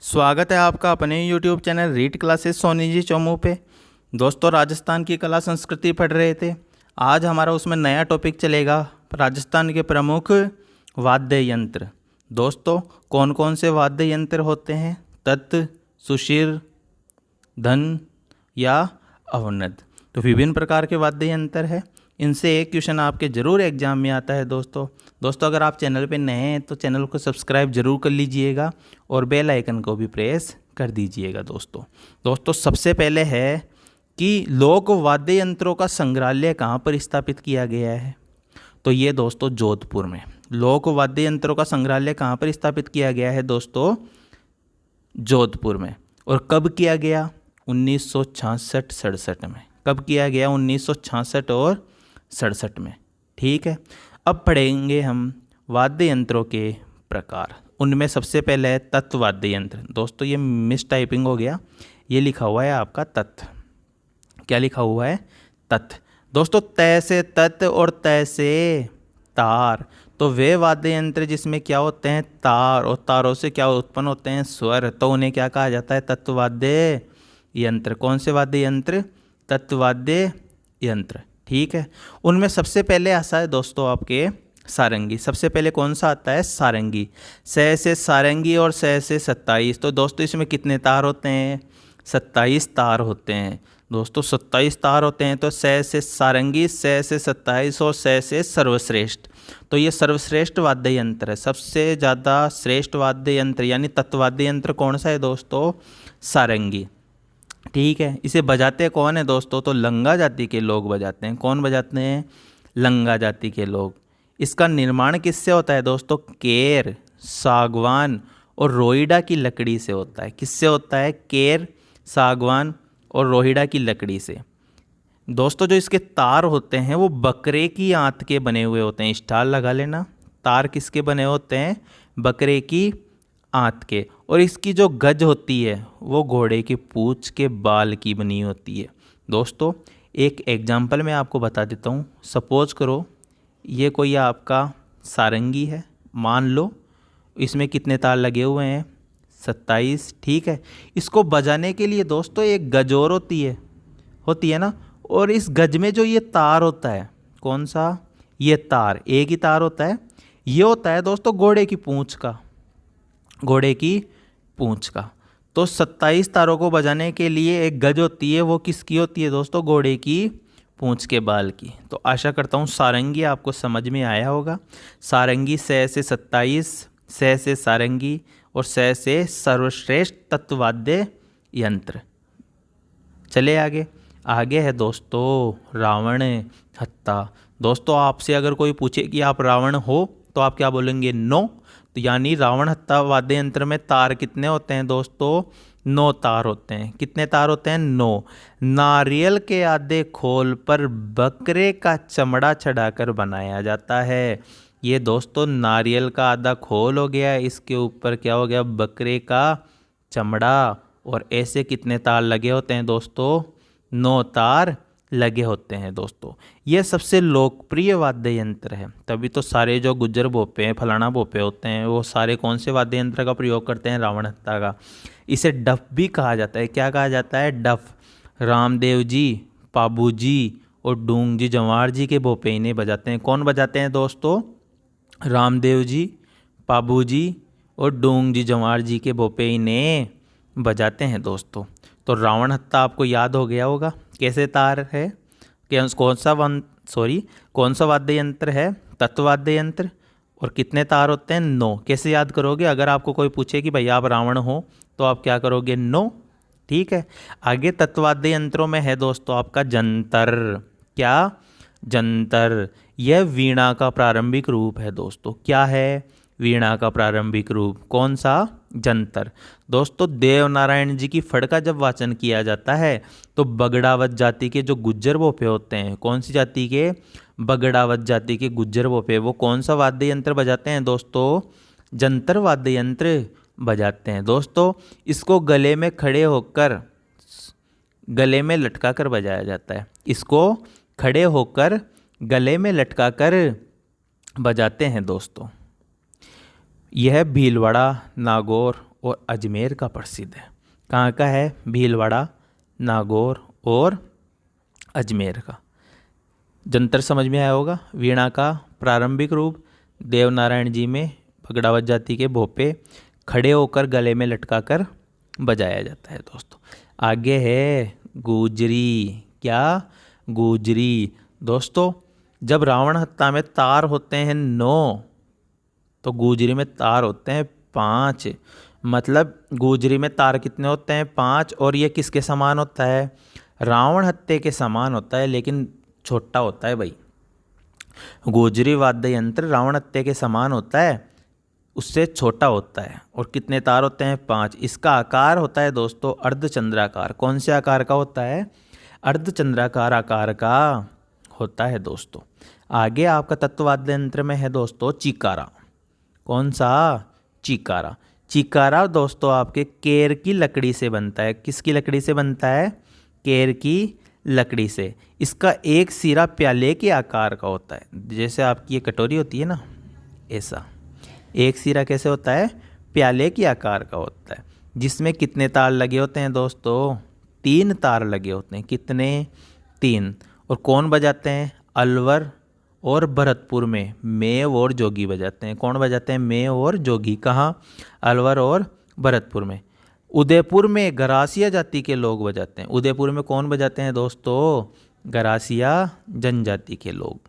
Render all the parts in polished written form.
स्वागत है आपका अपने YouTube channel read classes Soni ji Chomu पे। दोस्तों, राजस्थान की कला संस्कृति पढ़ रहे थे। आज हमारा उसमें नया टॉपिक चलेगा, राजस्थान के प्रमुख वाद्य यंत्र। दोस्तों, कौन कौन से वाद्य यंत्र होते हैं? तत्, सुशिर, धन या अवनद। तो विभिन्न प्रकार के वाद्य यंत्र है। इनसे एक क्वेश्चन आपके ज़रूर एग्जाम में आता है। दोस्तों अगर आप चैनल पे नए हैं तो चैनल को सब्सक्राइब जरूर कर लीजिएगा और बेल आइकन को भी प्रेस कर दीजिएगा। दोस्तों सबसे पहले है कि लोक वाद्य यंत्रों का संग्रहालय कहाँ पर स्थापित किया गया है? तो ये दोस्तों जोधपुर में। लोक वाद्य यंत्रों का संग्रहालय कहाँ पर स्थापित किया गया है दोस्तों? जोधपुर में। और कब किया गया? 1966-67 में। कब किया गया? 1966 और 67 में। ठीक है, अब पढ़ेंगे हम वाद्य यंत्रों के प्रकार। उनमें सबसे पहले है तत् वाद्य यंत्र। दोस्तों ये मिस टाइपिंग हो गया, ये लिखा हुआ है आपका तत्। क्या लिखा हुआ है? तत्। दोस्तों तय से तत् और तय से तार। तो वे वाद्य यंत्र जिसमें क्या होते हैं? तार, और तारों से क्या उत्पन्न होते हैं? स्वर। तो उन्हें क्या कहा जाता है? तत् वाद्य यंत्र। कौन से वाद्य यंत्र? तत् वाद्य यंत्र। ठीक है, उनमें सबसे पहले आता है दोस्तों आपके सारंगी। सबसे पहले कौन सा आता है? सारंगी। सै से सारंगी और सै से 27। तो दोस्तों इसमें कितने तार होते हैं? 27 तार होते हैं। दोस्तों 27 तार होते हैं। तो सै से सारंगी, सै से 27 और सै से सर्वश्रेष्ठ। तो ये सर्वश्रेष्ठ वाद्य यंत्र है। सबसे ज़्यादा श्रेष्ठ वाद्य यंत्र यानी तत्वाद्य यंत्र कौन सा है दोस्तों? सारंगी। ठीक है, इसे बजाते कौन है दोस्तों? तो लंगा जाति के लोग बजाते हैं। कौन बजाते हैं? लंगा जाति के लोग। इसका निर्माण किससे होता है दोस्तों? केर, सागवान और रोईडा की लकड़ी से होता है। किससे होता है? केर, सागवान और रोईडा की लकड़ी से। दोस्तों जो इसके तार होते हैं वो बकरे की आंत के बने हुए होते हैं। स्टार लगा लेना। तार किसके बने होते हैं? बकरे की आंत के। और इसकी जो गज होती है वो घोड़े की पूंछ के बाल की बनी होती है। दोस्तों एक एग्जाम्पल मैं आपको बता देता हूँ। सपोज करो ये कोई आपका सारंगी है, मान लो। इसमें कितने तार लगे हुए हैं? 27। ठीक है, इसको बजाने के लिए दोस्तों एक गज और होती है ना। और इस गज में जो ये तार होता है, कौन सा? ये तार, एक ही तार होता है। ये होता है दोस्तों घोड़े की पूंछ का। घोड़े की पूंछ का। तो 27 तारों को बजाने के लिए एक गज होती है। वो किसकी होती है दोस्तों? घोड़े की पूंछ के बाल की। तो आशा करता हूँ सारंगी आपको समझ में आया होगा। सारंगी सै से 27, सै से सारंगी और सै से सर्वश्रेष्ठ तत्वाद्य यंत्र। चले आगे है दोस्तों रावण हत्ता। दोस्तों आपसे अगर कोई पूछे कि आप रावण हो तो आप क्या बोलेंगे? नो। तो यानी रावण हत्ता वाद्य यंत्र में तार कितने होते हैं दोस्तों? 9 तार होते हैं। कितने तार होते हैं? 9। नारियल के आधे खोल पर बकरे का चमड़ा चढ़ाकर बनाया जाता है। ये दोस्तों नारियल का आधा खोल हो गया, इसके ऊपर क्या हो गया? बकरे का चमड़ा। और ऐसे कितने तार लगे होते हैं दोस्तों? 9 तार लगे होते हैं। दोस्तों ये सबसे लोकप्रिय वाद्य यंत्र है। तभी तो सारे जो गुज्जर भोपे हैं, फलाना भोपे होते हैं, वो सारे कौन से वाद्य यंत्र का प्रयोग करते हैं? रावण हत्ता का। इसे डफ भी कहा जाता है। क्या कहा जाता है? डफ। रामदेव जी, पाबू जी और डूंग जी जंवार जी के भोपे इन्हें बजाते हैं। कौन बजाते हैं दोस्तों? रामदेव जी, पाबू जी और डूंग जी जंवार जी के भोपे इन्हें बजाते हैं। दोस्तों तो रावण हत्ता आपको याद हो गया होगा। कैसे तार है? कौन सा वाद्य यंत्र है? तत्वाद्य यंत्र। और कितने तार होते हैं? 9। कैसे याद करोगे? अगर आपको कोई पूछे कि भाई आप रावण हो तो आप क्या करोगे? 9। ठीक है, आगे तत्वाद्य यंत्रों में है दोस्तों आपका जंतर। क्या? जंतर। यह वीणा का प्रारंभिक रूप है। दोस्तों क्या है? वीणा का प्रारंभिक रूप। कौन सा? जंतर। दोस्तों देवनारायण जी की फड़ का जब वाचन किया जाता है तो बगड़ावत जाति के जो गुज्जर भोपे होते हैं, कौन सी जाति के? बगड़ावत जाति के गुज्जर भोपे, वो कौन सा वाद्य यंत्र बजाते हैं दोस्तों? जंतर वाद्य यंत्र बजाते हैं। दोस्तों इसको गले में खड़े होकर, गले में लटका कर बजाया जाता है। इसको खड़े होकर गले में लटका कर बजाते हैं। दोस्तों यह भीलवाड़ा, नागौर और अजमेर का प्रसिद्ध है। कहाँ का है? भीलवाड़ा, नागौर और अजमेर का। जंतर समझ में आया होगा। वीणा का प्रारंभिक रूप देवनारायण जी में भगड़ावत जाति के भोपे खड़े होकर गले में लटकाकर बजाया जाता है दोस्तों। आगे है गुजरी। क्या? गुजरी। दोस्तों जब रावण हत्था में तार होते हैं 9 तो गुजरी में तार होते हैं 5। मतलब गुजरी में तार कितने होते हैं? 5। और ये किसके समान होता है? रावण हत्थे के समान होता है, लेकिन छोटा होता है भाई। गुजरी वाद्य यंत्र रावण हत्थे के समान होता है, उससे छोटा होता है। और कितने तार होते हैं? 5। इसका आकार होता है दोस्तों अर्धचंद्राकार। कौन से आकार का होता है? अर्धचंद्राकार आकार का होता है दोस्तों। आगे आपका तत्ववाद्य यंत्र में है दोस्तों चिकारा। कौन सा? चिकारा। चिकारा दोस्तों आपके केर की लकड़ी से बनता है। किसकी लकड़ी से बनता है? केर की लकड़ी से। इसका एक सिरा प्याले के आकार का होता है। जैसे आपकी ये कटोरी होती है ना, ऐसा एक सिरा कैसे होता है? प्याले के आकार का होता है। जिसमें कितने तार लगे होते हैं दोस्तों? 3 तार लगे होते हैं। कितने? 3। और कौन बजाते हैं? अलवर और भरतपुर में मेव और जोगी बजाते हैं। कौन बजाते हैं? मेव और जोगी। कहाँ? अलवर और भरतपुर में। उदयपुर में गरासिया जाति के लोग बजाते हैं। उदयपुर में कौन बजाते हैं दोस्तों? गरासिया जनजाति के लोग।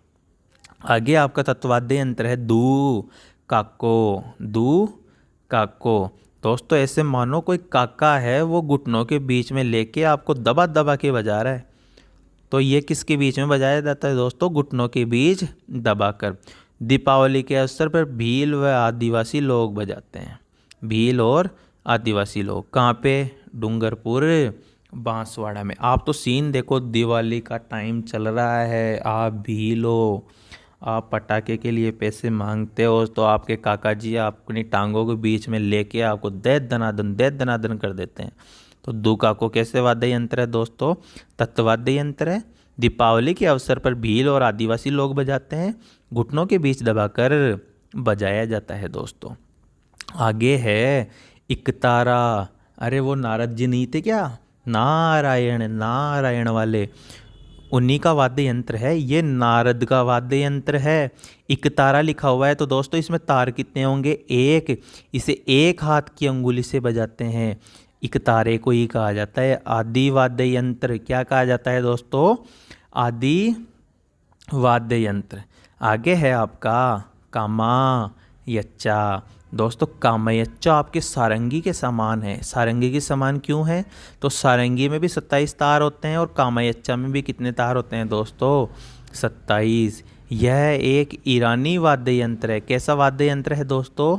आगे आपका तत्ववाद्य यंत्र है दू काको। दू काको। दोस्तों ऐसे मानो कोई काका है, वो घुटनों के बीच में लेके आपको दबा दबा के बजा रहा है। तो ये किसके बीच में बजाया जाता है दोस्तों? घुटनों के बीच दबाकर। दीपावली के अवसर पर भील व आदिवासी लोग बजाते हैं। भील और आदिवासी लोग। कहाँ पे? डूंगरपुर बांसवाड़ा में। आप तो सीन देखो, दिवाली का टाइम चल रहा है, आप भीलो, आप पटाखे के लिए पैसे मांगते हो, तो आपके काका जी अपनी टांगों के बीच में लेके आपको दे दनादन कर देते हैं। तो दुकाको कैसे वाद्य यंत्र है दोस्तों? तत्ववाद्य यंत्र है। दीपावली के अवसर पर भील और आदिवासी लोग बजाते हैं। घुटनों के बीच दबाकर बजाया जाता है दोस्तों। आगे है इकतारा। अरे वो नारद जी नहीं थे क्या? नारायण नारायण वाले, उन्हीं का वाद्य यंत्र है ये। नारद का वाद्य यंत्र है। इकतारा लिखा हुआ है तो दोस्तों इसमें तार कितने होंगे? 1। इसे एक हाथ की अंगुली से बजाते हैं। इकतारे को ही कहा जाता है आदि वाद्य यंत्र। क्या कहा जाता है दोस्तों? आदि वाद्य यंत्र। आगे है आपका कामायच्चा। दोस्तों कामायच्चा आपके सारंगी के समान है। सारंगी के समान क्यों है? तो सारंगी में भी 27 तार होते हैं और कामायच्चा में भी कितने तार होते हैं दोस्तों? 27। यह एक ईरानी वाद्य यंत्र है। कैसा वाद्य यंत्र है दोस्तों?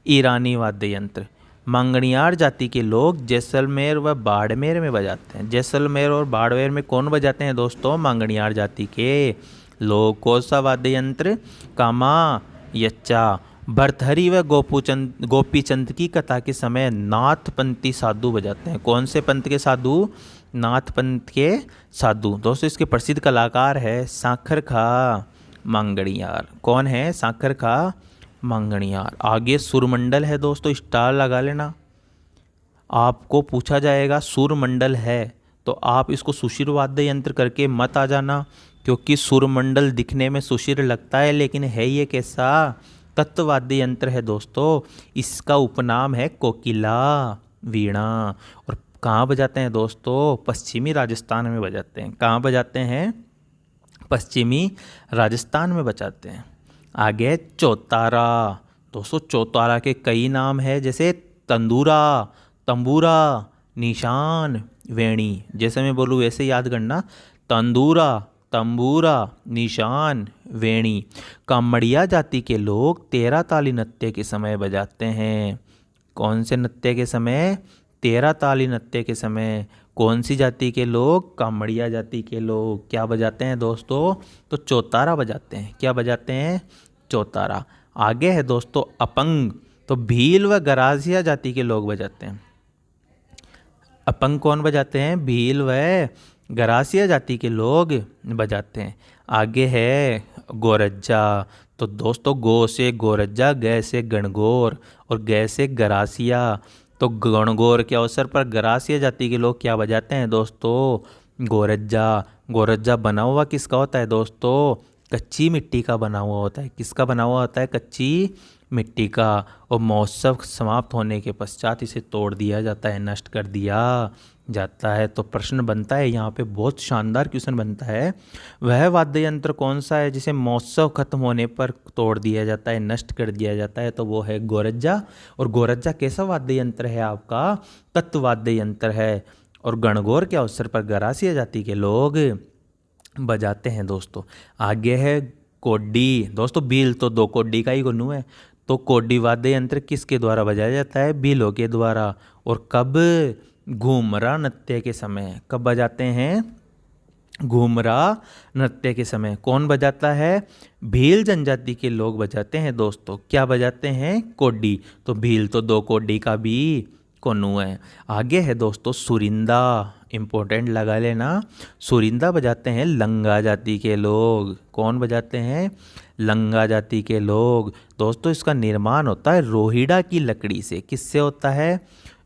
ईरानी वाद्य यंत्र। मांगणियार जाति के लोग जैसलमेर व बाड़मेर में बजाते हैं। जैसलमेर और बाड़मेर में कौन बजाते हैं दोस्तों? मांगणियार जाति के लोग। कौन सा वाद्य यंत्र? कामायच्चा। भर्तहरि व गोपीचंद की कथा के समय नाथपंथी साधु बजाते हैं। कौन से पंथ के साधु? नाथपंथ के साधु। दोस्तों इसके प्रसिद्ध कलाकार है साखर खा मांगणियार। कौन है? साखर खा मांगणियार। आगे सुरमंडल है दोस्तों, स्टार लगा लेना। आपको पूछा जाएगा सुरमंडल है तो आप इसको सुशिर वाद्य यंत्र करके मत आ जाना, क्योंकि सुरमंडल दिखने में सुशिर लगता है लेकिन है ये कैसा? तत्ववाद्य यंत्र है दोस्तों। इसका उपनाम है कोकिला वीणा। और कहाँ बजाते हैं दोस्तों? पश्चिमी राजस्थान में बजाते हैं। कहाँ बजाते हैं? पश्चिमी राजस्थान में बजाते हैं। आगे चौतारा। दोस्तों चौतारा के कई नाम है, जैसे तंदूरा, तंबूरा, निशान, वेणी। जैसे मैं बोलूँ वैसे याद करना। तंदूरा, तंबूरा, निशान, वेणी। कामड़िया जाति के लोग 13 ताली नृत्य के समय बजाते हैं। कौन से नृत्य के समय? 13 ताली नृत्य के समय। कौन सी जाति के लोग? कामड़िया जाति के लोग। क्या बजाते हैं दोस्तों? तो चौतारा बजाते हैं। क्या बजाते हैं? चौतारा। आगे है दोस्तों अपंग। तो भील व गरासिया जाति के लोग बजाते हैं। अपंग कौन बजाते हैं? भील व गरासिया जाति के लोग बजाते हैं। आगे है गोरज्जा। तो दोस्तों गो से गोरज्जा, गै से गणगौर और गै से गरासिया। तो गणगौर के अवसर पर गरासिया जाति के लोग क्या बजाते हैं दोस्तों? गोरज्जा। गोरज्जा बना हुआ किसका होता है दोस्तों? कच्ची मिट्टी का बना हुआ होता है। किसका बना हुआ होता है? कच्ची मिट्टी का। और महोत्सव समाप्त होने के पश्चात इसे तोड़ दिया जाता है, नष्ट कर दिया जाता है। तो प्रश्न बनता है यहाँ पे, बहुत शानदार क्वेश्चन बनता है, वह वाद्य यंत्र कौन सा है जिसे महोत्सव खत्म होने पर तोड़ दिया जाता है, नष्ट कर दिया जाता है? तो वो है गोरज्जा। और गोरज्जा कैसा वाद्य यंत्र है आपका? तत्ववाद्य यंत्र है। और गणगौर के अवसर पर गरासिया जाति के लोग बजाते हैं दोस्तों। आगे है कोड्डी। दोस्तों बील तो दो कोड्डी का ही गुन्नू है। तो कोड्डी वाद्य यंत्र किसके द्वारा बजाया जाता है? बीलों के द्वारा। और कब? घूमरा नृत्य के समय। कब बजाते हैं? घूमरा नृत्य के समय। कौन बजाता है? भील जनजाति के लोग बजाते हैं दोस्तों। क्या बजाते हैं? कोड्डी। तो भील तो दो कोड्डी का भी कोन्नू है। आगे है दोस्तों सुरिंदा। इंपॉर्टेंट लगा लेना, सुरिंदा बजाते हैं लंगा जाति के लोग। कौन बजाते हैं? लंगा जाति के लोग। दोस्तों इसका निर्माण होता है रोहिड़ा की लकड़ी से। किससे होता है?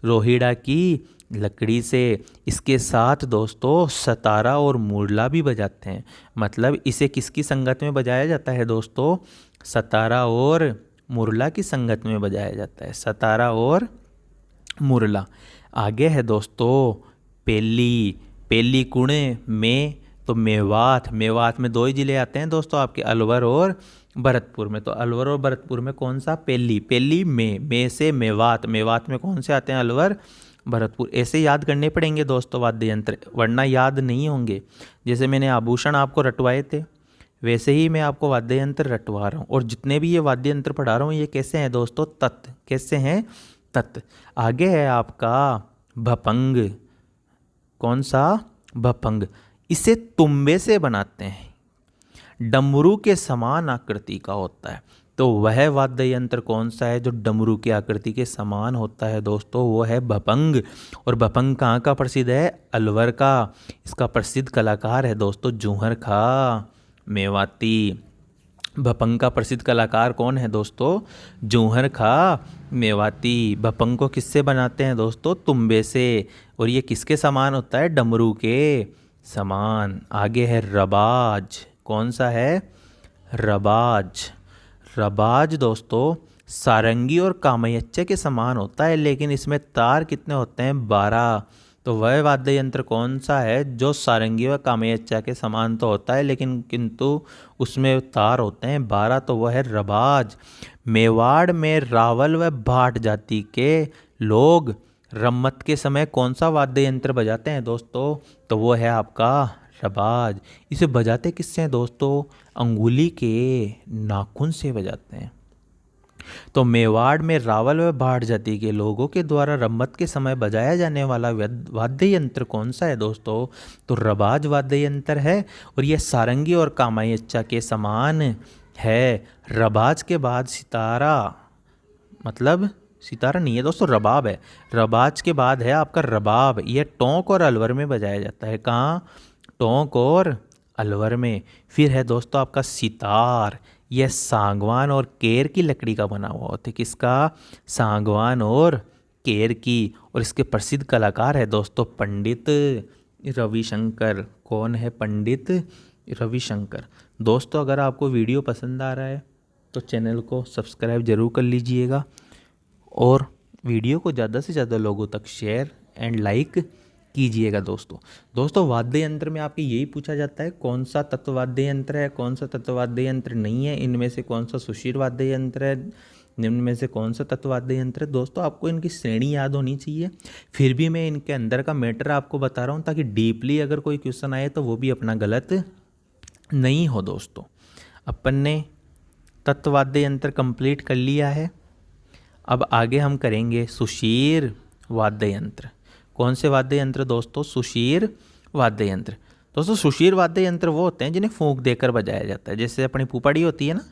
रोहिड़ा की लकड़ी से। इसके साथ दोस्तों सतारा और मुरला भी बजाते हैं। मतलब इसे किसकी संगत में बजाया जाता है दोस्तों? सतारा और मुरला की संगत में बजाया जाता है। सतारा और मुरला। आगे है दोस्तों पेली। पेली कुणे में तो मेवात। मेवात में दो ही जिले आते हैं दोस्तों आपके, अलवर और भरतपुर में। तो अलवर और भरतपुर में कौन सा? पेली। पेली में से मेवात। मेवात में कौन से आते हैं? अलवर भरतपुर। ऐसे याद करने पड़ेंगे दोस्तों वाद्य यंत्र, वरना याद नहीं होंगे। जैसे मैंने आभूषण आपको रटवाए थे, वैसे ही मैं आपको वाद्य यंत्र रटवा रहा हूँ। और जितने भी ये वाद्य यंत्र पढ़ा रहा हूँ ये कैसे हैं दोस्तों? तत्। कैसे हैं? तत्। आगे है आपका भपंग। कौन सा? भपंग। इसे तुम्बे से बनाते हैं, डमरू के समान आकृति का होता है। तो वह वाद्य यंत्र कौन सा है जो डमरू की आकृति के समान होता है दोस्तों? वो है भपंग। और भपंग कहाँ का प्रसिद्ध है? अलवर का। इसका प्रसिद्ध कलाकार है दोस्तों जूहर खां मेवाती। भपंग का प्रसिद्ध कलाकार कौन है दोस्तों? जूहर खां मेवाती। भपंग को किससे बनाते हैं दोस्तों? तुम्बे से। और ये किसके समान होता है? डमरू के समान। आगे है रबाज। कौन सा है? रबाज। रबाज दोस्तों सारंगी और कामयच्चे के समान होता है, लेकिन इसमें तार कितने होते हैं? 12। तो वह वाद्य यंत्र कौन सा है जो सारंगी व कामयच्चा के समान तो होता है, लेकिन किंतु उसमें तार होते हैं 12? तो वह है रबाज। मेवाड़ में रावल व भाट जाति के लोग रम्मत के समय कौन सा वाद्य यंत्र बजाते हैं दोस्तों? तो वो है आपका रबाज। इसे बजाते किससे हैं दोस्तों? अंगुली के नाखून से बजाते हैं। तो मेवाड़ में रावल व भाट जाति के लोगों के द्वारा रम्मत के समय बजाया जाने वाला वाद्य यंत्र कौन सा है दोस्तों? तो रबाज वाद्य यंत्र है। और यह सारंगी और कामायच्चा के समान है। रबाज के बाद सितारा, मतलब सितारा नहीं है दोस्तों, रबाब है। रबाज के बाद है आपका रबाब। यह टोंक और अलवर में बजाया जाता है। कहाँ? टोंक और अलवर में। फिर है दोस्तों आपका सितार। यह सागवान और केर की लकड़ी का बना हुआ होता है। किसका? सागवान और केर की। और इसके प्रसिद्ध कलाकार है दोस्तों पंडित रविशंकर। कौन है? पंडित रविशंकर। दोस्तों अगर आपको वीडियो पसंद आ रहा है तो चैनल को सब्सक्राइब जरूर कर लीजिएगा और वीडियो को ज़्यादा से ज़्यादा लोगों तक शेयर एंड लाइक कीजिएगा दोस्तों वाद्य यंत्र में आपके यही पूछा जाता है कौन सा तत्ववाद्य यंत्र है, कौन सा तत्ववाद्य यंत्र नहीं है, इनमें से कौन सा सुशीर वाद्य यंत्र है, निम्न में से कौन सा तत्ववाद्य यंत्र है। दोस्तों आपको इनकी श्रेणी याद होनी चाहिए। फिर भी मैं इनके अंदर का मैटर आपको बता रहा हूँ ताकि डीपली अगर कोई क्वेश्चन आए तो वो भी अपना गलत नहीं हो। दोस्तों अपन ने तत्ववाद्य यंत्र कंप्लीट कर लिया है। अब आगे हम करेंगे सुशीर वाद्य यंत्र। कौन से वाद्य यंत्र दोस्तों? सुशीर वाद्य यंत्र। दोस्तों सुशीर वाद्य यंत्र वो होते हैं जिन्हें फूंक देकर बजाया जाता है। जैसे अपनी पुपड़ी होती है ना,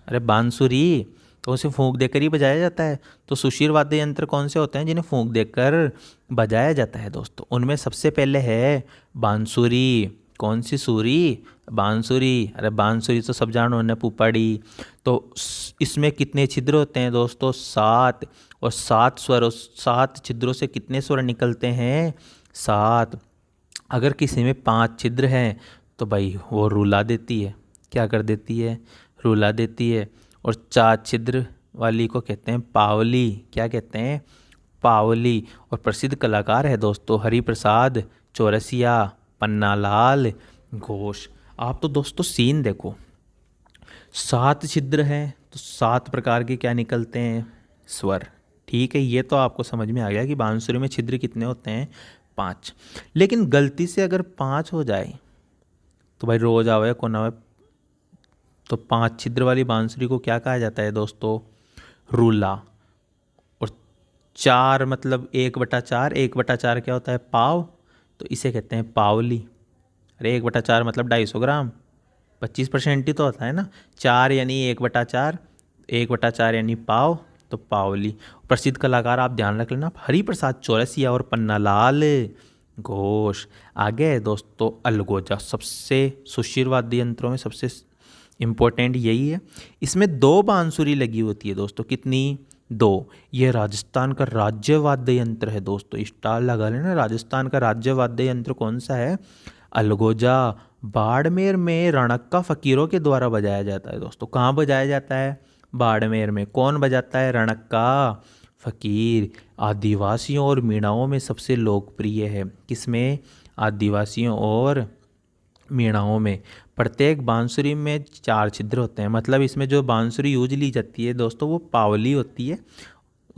अरे बांसुरी, तो उसे फूंक देकर ही बजाया जाता है। तो सुशीर वाद्य यंत्र कौन से होते हैं जिन्हें फूंक देकर बजाया जाता है दोस्तों? उनमें सबसे पहले है बांसुरी। कौन सी सूरी? बांसुरी। अरे बांसुरी तो सब जानो है, पुपड़ी। तो इसमें कितने छिद्र होते हैं दोस्तों? 7। और 7 स्वर, और 7 छिद्रों से कितने स्वर निकलते हैं? 7। अगर किसी में 5 छिद्र हैं तो भाई वो रुला देती है। क्या कर देती है? रुला देती है। और 4 छिद्र वाली को कहते हैं पावली। क्या कहते हैं? पावली। और प्रसिद्ध कलाकार है दोस्तों हरिप्रसाद चौरसिया, पन्नालाल घोष। आप तो दोस्तों सीन देखो, 7 छिद्र हैं तो 7 प्रकार के क्या निकलते हैं? स्वर। ठीक है, ये तो आपको समझ में आ गया कि बांसुरी में छिद्र कितने होते हैं? 5। लेकिन गलती से अगर 5 हो जाए तो भाई रोज आवे कौन आवे, तो 5 छिद्र वाली बांसुरी को क्या कहा जाता है दोस्तों? रूला। और 4 मतलब 1/4, 1/4 क्या होता है? पाव, तो इसे कहते हैं पावली। अरे 1/4 मतलब 250 ग्राम, 25% ही तो होता है ना। 4 यानी 1/4, 1/4 यानी पाव, तो पावली। प्रसिद्ध कलाकार आप ध्यान रख लेना, हरिप्रसाद चौरसिया और पन्नालाल घोष। आगे है दोस्तों अलगोजा, सबसे सुशिर वाद्य यंत्रों में सबसे इम्पोर्टेंट यही है। इसमें 2 बांसुरी लगी होती है दोस्तों। कितनी? 2। यह राजस्थान का राज्य वाद्य यंत्र है दोस्तों। स्टार लगा लेना, राजस्थान का राज्य वाद्य यंत्र कौन सा है? अलगोजा। बाड़मेर में रणक्का फकीरों के द्वारा बजाया जाता है दोस्तों। कहाँ बजाया जाता है? बाड़मेर में। कौन बजाता है? रणक्का फकीर। आदिवासियों और मीणाओं में सबसे लोकप्रिय है। किसमें? आदिवासियों और मीणाओं में। प्रत्येक बांसुरी में 4 छिद्र होते हैं, मतलब इसमें जो बांसुरी यूज ली जाती है दोस्तों वो पावली होती है।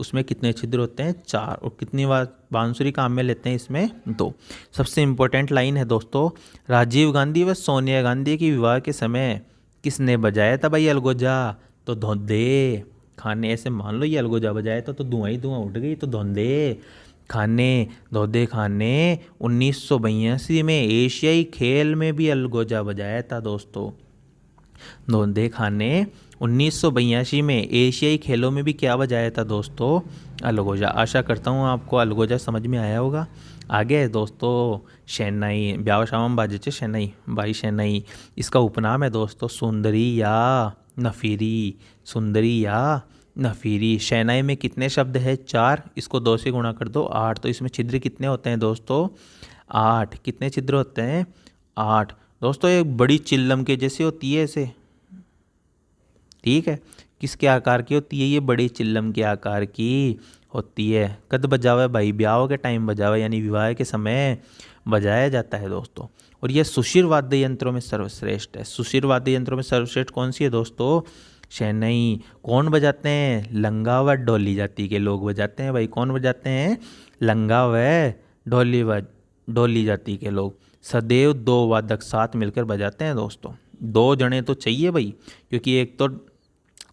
उसमें कितने छिद्र होते हैं? 4। और कितनी बार बांसुरी काम में लेते हैं? इसमें 2। सबसे इम्पोर्टेंट लाइन है दोस्तों, राजीव गांधी व सोनिया गांधी के विवाह के समय किसने बजाया था भाई अलगोजा? तो धोंदे खाने। ऐसे मान लो ये अलगोजा बजाया तो धुआं ही धुआं उठ गई, तो धोंदे खाने, धोदे खाने 1982 में एशियाई खेल में भी अलगोजा बजाया था दोस्तों। धोंदे खाने 1982 में एशियाई खेलों में भी क्या बजाया था दोस्तों? अलगोजा। आशा करता हूँ आपको अलगोजा समझ में आया होगा। आगे है दोस्तों शहनाई, ब्याह शाम बाजे च शहनाई, भाई शहनाई। इसका उपनाम है दोस्तों सुंदरी या नफीरी। सुंदरी या नफीरी। शहनाई में कितने शब्द है? 4। इसको 2 से गुणा कर दो, 8। तो इसमें छिद्र कितने होते हैं दोस्तों? 8। कितने छिद्र होते हैं? 8। दोस्तों एक बड़ी चिल्लम के जैसे होती है ऐसे, ठीक है। किसके आकार की होती है? ये बड़ी चिल्लम के आकार की होती है। कद बजावे भाई? ब्याह के टाइम बजावे, यानी विवाह के समय बजाया जाता है दोस्तों। और यह सुशिर वाद्य यंत्रों में सर्वश्रेष्ठ है। सुशिर वाद्य यंत्रों में सर्वश्रेष्ठ कौन सी है दोस्तों? शहनाई। कौन बजाते हैं? लंगा व ढोली जाति के लोग बजाते हैं भाई। कौन बजाते हैं? लंगा व ढोली जाति के लोग। सदैव 2 वादक साथ मिलकर बजाते हैं दोस्तों। 2 जने तो चाहिए भाई, क्योंकि एक तो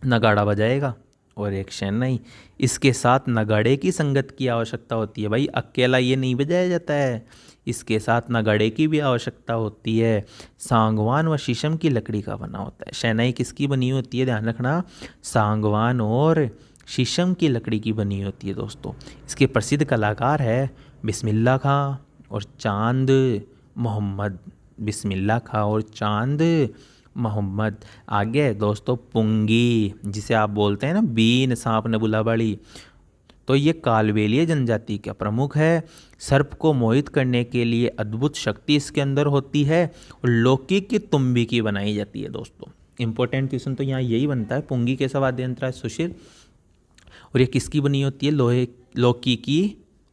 नगाड़ा बजाएगा और एक शहनाई। इसके साथ नगाड़े की संगत की आवश्यकता होती है भाई, अकेला ये नहीं बजाया जाता है, इसके साथ नगाड़े की भी आवश्यकता होती है। सांगवान व शीशम की लकड़ी का बना होता है। शहनाई किसकी बनी होती है? ध्यान रखना, सांगवान और शीशम की लकड़ी की बनी होती है दोस्तों। इसके प्रसिद्ध कलाकार है बिस्मिल्लाह खां और चांद मोहम्मद। बिस्मिल्लाह खां और चांद मोहम्मद। आगे है दोस्तों पुंगी, जिसे आप बोलते हैं ना बीन, सांप ने बुला बड़ी। तो ये कालबेलिया जनजाति का प्रमुख है। सर्प को मोहित करने के लिए अद्भुत शक्ति इसके अंदर होती है और लौकी की तुम्बी की बनाई जाती है दोस्तों। इंपॉर्टेंट क्वेश्चन तो यहाँ यही बनता है, पुंगी कैसा वाद्य यंत्र है? सुशिर। और ये किसकी बनी होती है? लौकी की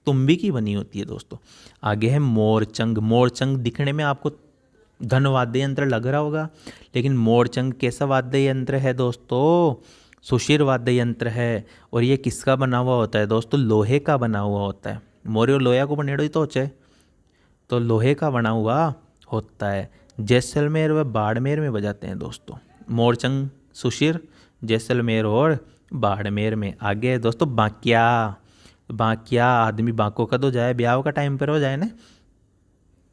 तुम्बी की बनी होती है दोस्तों। आगे है मोरचंग। मोरचंग दिखने में आपको धन वाद्य यंत्र लग रहा होगा, लेकिन मोरचंग कैसा वाद्य यंत्र है दोस्तों? सुशिर वाद्य यंत्र है। और ये किसका बना हुआ होता है दोस्तों? लोहे का बना हुआ होता है। मोरे लोया को बनेड़ो ही तो होचे, तो लोहे का बना हुआ होता है। जैसलमेर व बाड़मेर में बजाते हैं दोस्तों मोरचंग, सुशिर, जैसलमेर और बाड़मेर में। आगे है दोस्तों बांकिया। बांकिया आदमी बांको कद हो जाए? ब्याह का टाइम पर हो जाए ना,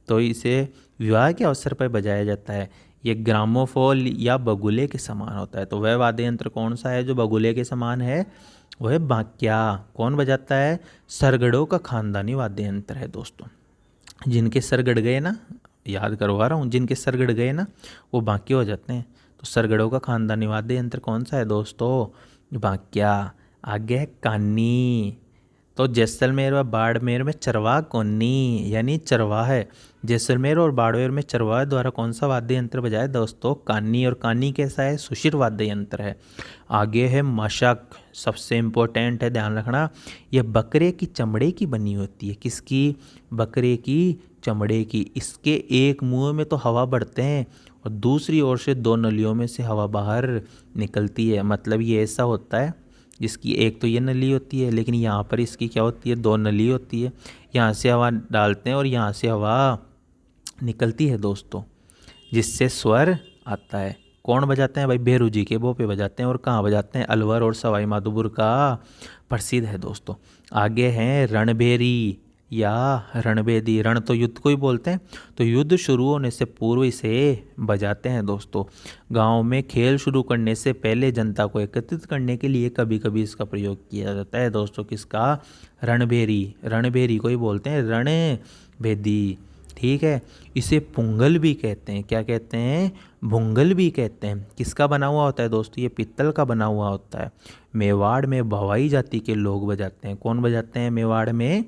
तो इसे विवाह के अवसर पर बजाया जाता है। ये ग्रामोफोन या बगुले के समान होता है। तो वह वाद्य यंत्र कौन सा है जो बगुले के समान है? वह है बांकिया। कौन बजाता है? सरगड़ों का खानदानी वाद्य यंत्र है दोस्तों। जिनके सर गड़ गए ना, याद करवा रहा हूँ, जिनके सर गड़ गए ना वो बांके हो जाते हैं। तो सरगड़ों का खानदानी वाद्य यंत्र कौन सा है दोस्तों? बांकिया। आगे है कानी। तो जैसलमेर व बाड़मेर में चरवाह कोनी, यानी चरवाह है। जैसलमेर और बाड़मेर में चरवाह द्वारा कौन सा वाद्य यंत्र बजाया है दोस्तों? कानी। और कानी कैसा है? सुशिर वाद्य यंत्र है। आगे है मशक, सबसे इम्पोर्टेंट है, ध्यान रखना। यह बकरे की चमड़े की बनी होती है। किसकी? बकरे की चमड़े की। इसके एक मुंह में तो हवा बढ़ते हैं और दूसरी ओर से दो नलियों में से हवा बाहर निकलती है। मतलब ये ऐसा होता है जिसकी एक तो ये नली होती है, लेकिन यहाँ पर इसकी क्या होती है? दो नली होती है। यहाँ से हवा डालते हैं और यहाँ से हवा निकलती है दोस्तों, जिससे स्वर आता है। कौन बजाते हैं भाई? भेरू जी के भोपे बजाते हैं। और कहाँ बजाते हैं? अलवर और सवाई माधोपुर का प्रसिद्ध है दोस्तों। आगे हैं रणभेरी या रणभेदी। रण तो युद्ध को ही बोलते हैं, तो युद्ध शुरू होने से पूर्व इसे बजाते हैं दोस्तों। गांव में खेल शुरू करने से पहले जनता को एकत्रित करने के लिए कभी कभी इसका प्रयोग किया जाता है दोस्तों। किसका? रणभेरी। रणभेरी को ही बोलते हैं रणभेदी। ठीक है। इसे पुंगल भी कहते हैं। क्या कहते हैं? भुंगल भी कहते हैं। किसका बना हुआ होता है दोस्तों? ये पित्तल का बना हुआ होता है। मेवाड़ में भवाई जाति के लोग बजाते हैं। कौन बजाते हैं? मेवाड़ में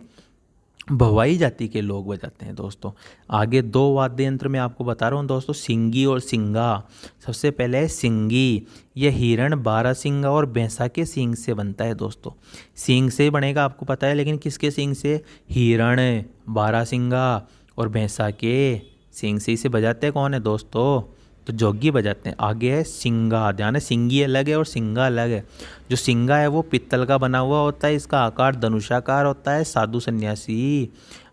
भवाई जाति के लोग बजाते हैं दोस्तों। आगे दो वाद्य यंत्र मैं आपको बता रहा हूँ दोस्तों, सिंगी और सिंगा। सबसे पहले है सिंगी। यह हिरण बारहसिंगा और भैंसा के सींग से बनता है दोस्तों। सींग से बनेगा आपको पता है, लेकिन किसके सींग से? हिरण, बारहसिंगा और भैंसा के सींग से। इसे बजाते कौन है दोस्तों? तो जोगी बजाते हैं। आगे है सिंगा। ध्यान है, सिंगी अलग है और सिंगा अलग है। जो सिंगा है वो पित्तल का बना हुआ होता है, इसका आकार धनुषाकार होता है। साधु सन्यासी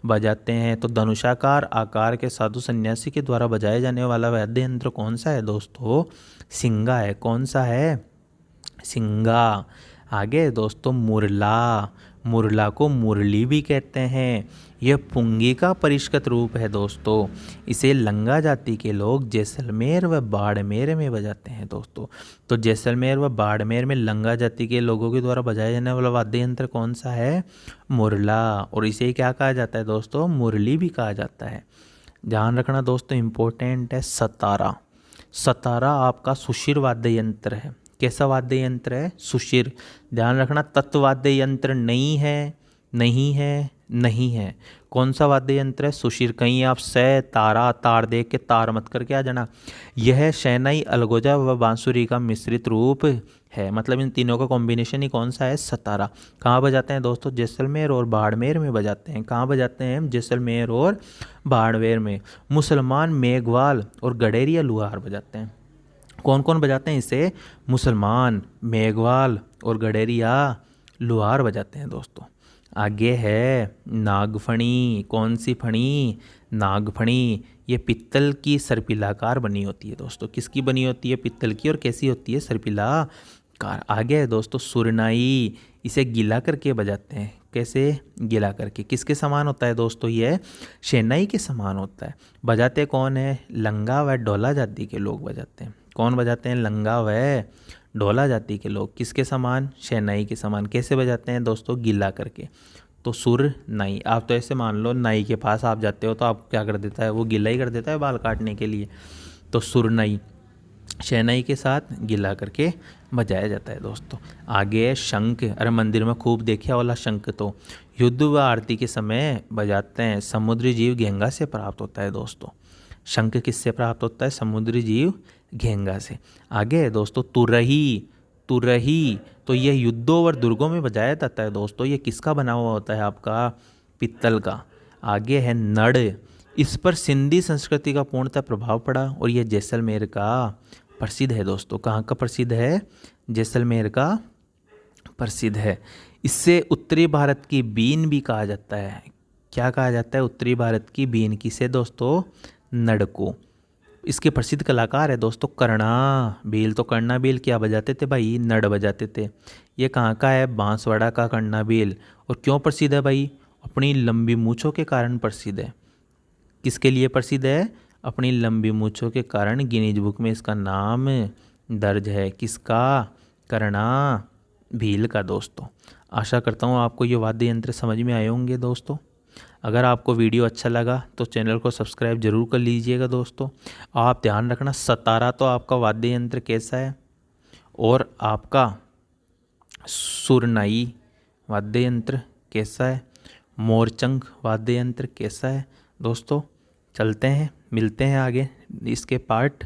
बजाते हैं। तो धनुषाकार आकार के साधु सन्यासी के द्वारा बजाए जाने वाला वाद्य यंत्र कौन सा है दोस्तों? सिंगा है। कौन सा है? सिंगा। आगे दोस्तों मुरला। मुरला को मुरली भी कहते हैं। यह पुंगी का परिष्कृत रूप है दोस्तों। इसे लंगा जाति के लोग जैसलमेर व बाड़मेर में बजाते हैं दोस्तों। तो जैसलमेर व बाड़मेर में लंगा जाति के लोगों के द्वारा बजाया जाने वाला वाद्य यंत्र कौन सा है? मुरला। और इसे क्या कहा जाता है दोस्तों? मुरली भी कहा जाता है। ध्यान रखना दोस्तों, इम्पोर्टेंट है सतारा। सतारा आपका सुशिर वाद्य यंत्र है। कैसा वाद्य यंत्र है? सुशिर। ध्यान रखना, तत्वाद्य यंत्र नहीं है, नहीं है, नहीं है। कौन सा वाद्य यंत्र है? सुशिर। कहीं आप से तारा तार देख के तार मत करके आ जाना। यह शहनाई, अलगोजा व बांसुरी का मिश्रित रूप है। मतलब इन तीनों का कॉम्बिनेशन ही कौन सा है? सतारा। कहाँ बजाते हैं दोस्तों? जैसलमेर और बाड़मेर में बजाते हैं। कहाँ बजाते हैं? जैसलमेर और बाड़मेर में। मुसलमान मेघवाल और गडेरिया लुहार बजाते हैं। कौन कौन बजाते हैं इसे? मुसलमान, मेघवाल और गडेरिया लुहार बजाते हैं दोस्तों। आगे है नागफणी। कौन सी फणी? नागफणी। ये पित्तल की सर्पिलाकार बनी होती है दोस्तों। किसकी बनी होती है? पित्तल की। और कैसी होती है? सर्पिलाकार। आगे है दोस्तों सुरनाई। इसे गिला करके बजाते हैं। कैसे? गिला करके। किसके समान होता है दोस्तों? ये शहनाई के समान होता है। बजाते कौन है? लंगा व डोला जाति के लोग बजाते हैं। कौन बजाते हैं? लंगा व डोला जाति के लोग। किसके समान? शहनाई के समान। कैसे बजाते हैं दोस्तों? गिला करके। तो सुर नाई। आप तो ऐसे मान लो नाई के पास आप जाते हो तो आपको क्या कर देता है? वो गिला ही कर देता है बाल काटने के लिए। तो सुर नाई, शहनाई के साथ गिला करके बजाया जाता है दोस्तों। आगे है शंख। अरे मंदिर में खूब देखा वाला शंख तो युद्ध व आरती के समय बजाते हैं। समुद्री जीव घेंगा से प्राप्त होता है दोस्तों। शंख किससे प्राप्त होता है? समुद्री जीव घेंगा से। आगे है दोस्तों तुरही। तुरही तो यह युद्धों और दुर्गों में बजाया जाता है दोस्तों। ये किसका बना हुआ होता है? आपका पित्तल का। आगे है नड़। इस पर सिंधी संस्कृति का पूर्णतः प्रभाव पड़ा और यह जैसलमेर का प्रसिद्ध है दोस्तों। कहाँ का प्रसिद्ध है? जैसलमेर का प्रसिद्ध है। इससे उत्तरी भारत की बीन भी कहा जाता है। क्या कहा जाता है? उत्तरी भारत की बीन। किसे दोस्तों? नड़ को। इसके प्रसिद्ध कलाकार है दोस्तों कर्णा भील। तो कर्णा भील क्या बजाते थे भाई? नड़ बजाते थे। ये कहाँ का है? बांसवाड़ा का कर्णा भील। और क्यों प्रसिद्ध है भाई? अपनी लंबी मूँछों के कारण प्रसिद्ध है। किसके लिए प्रसिद्ध है? अपनी लंबी मूँछों के कारण गिनीज बुक में इसका नाम दर्ज है। किसका? कर्णा भील का दोस्तों। आशा करता हूँ आपको ये वाद्य यंत्र समझ में आए होंगे दोस्तों। अगर आपको वीडियो अच्छा लगा तो चैनल को सब्सक्राइब जरूर कर लीजिएगा दोस्तों। आप ध्यान रखना, सतारा तो आपका वाद्य यंत्र कैसा है और आपका सुरनाई वाद्य यंत्र कैसा है, मोरचंग वाद्य यंत्र कैसा है। दोस्तों चलते हैं, मिलते हैं आगे इसके पार्ट